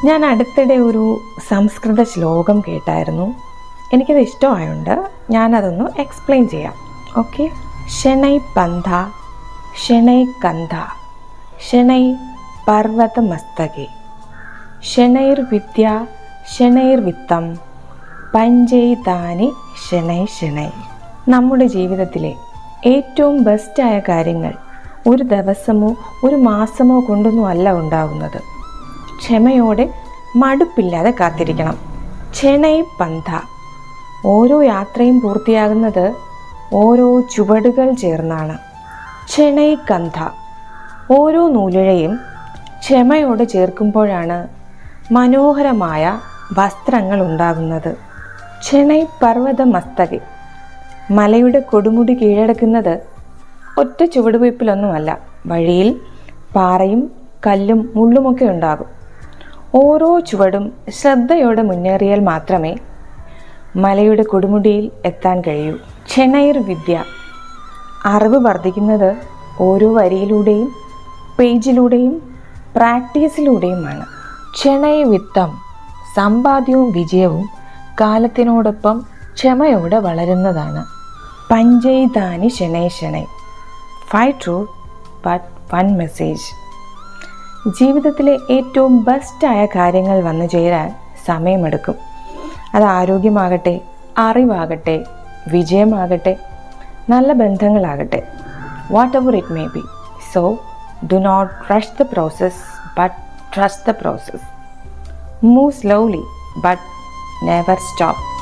ഞാൻ അടുത്തിടെ ഒരു സംസ്കൃത ശ്ലോകം കേട്ടായിരുന്നു. എനിക്കത് ഇഷ്ടമായുണ്ട് ഞാനതൊന്ന് എക്സ്പ്ലെയിൻ ചെയ്യാം. ഓക്കെ. ശനൈ പന്ഥ ശനൈ കന്ധ ശനൈ പർവതമസ്തകെ ശനൈർവിദ്യ ശനൈർവിത്തം പഞ്ചൈതാനി ശനൈ ശനൈ. നമ്മുടെ ജീവിതത്തിലെ ഏറ്റവും ബെസ്റ്റായ കാര്യങ്ങൾ ഒരു ദിവസമോ ഒരു മാസമോ കൊണ്ടൊന്നും അല്ല ഉണ്ടാകുന്നത്. ക്ഷമയോടെ മടുപ്പില്ലാതെ കാത്തിരിക്കണം. ക്ഷണൈ പന്ഥ. ഓരോ യാത്രയും പൂർത്തിയാകുന്നത് ഓരോ ചുവടുകൾ ചേർന്നാണ്. ക്ഷണൈ കന്ധ. ഓരോ നൂലിഴയും ക്ഷമയോടെ ചേർക്കുമ്പോഴാണ് മനോഹരമായ വസ്ത്രങ്ങൾ ഉണ്ടാകുന്നത്. ക്ഷണൈ പർവതമസ്തകെ. മലയുടെ കൊടുമുടി കീഴടക്കുന്നത് ഒറ്റ ചുവടുവയ്പ്പിലൊന്നുമല്ല. വഴിയിൽ പാറയും കല്ലും മുള്ളുമൊക്കെ ഉണ്ടാകും. ഓരോ ചുവടും ശ്രദ്ധയോടെ മുന്നേറിയാൽ മാത്രമേ മലയുടെ കൊടുമുടിയിൽ എത്താൻ കഴിയൂ. ക്ഷണൈർ വിദ്യ. അറിവ് വർദ്ധിക്കുന്നത് ഓരോ വരിയിലൂടെയും പേജിലൂടെയും പ്രാക്ടീസിലൂടെയുമാണ്. ക്ഷണൈ വിത്തം. സമ്പാദ്യവും വിജയവും കാലത്തിനോടൊപ്പം ക്ഷമയോടെ വളരുന്നതാണ്. പഞ്ചൈതാനി ശനൈ ശനൈ. 5 truth but 1 message. ജീവിതത്തിലെ ഏറ്റവും ബെസ്റ്റായ കാര്യങ്ങൾ വന്നു ചേരാൻ സമയമെടുക്കും. അത് ആരോഗ്യമാകട്ടെ, അറിവാകട്ടെ, വിജയമാകട്ടെ, നല്ല ബന്ധങ്ങളാകട്ടെ, whatever it may be. So do not rush the process but trust the process. Move slowly but never stop.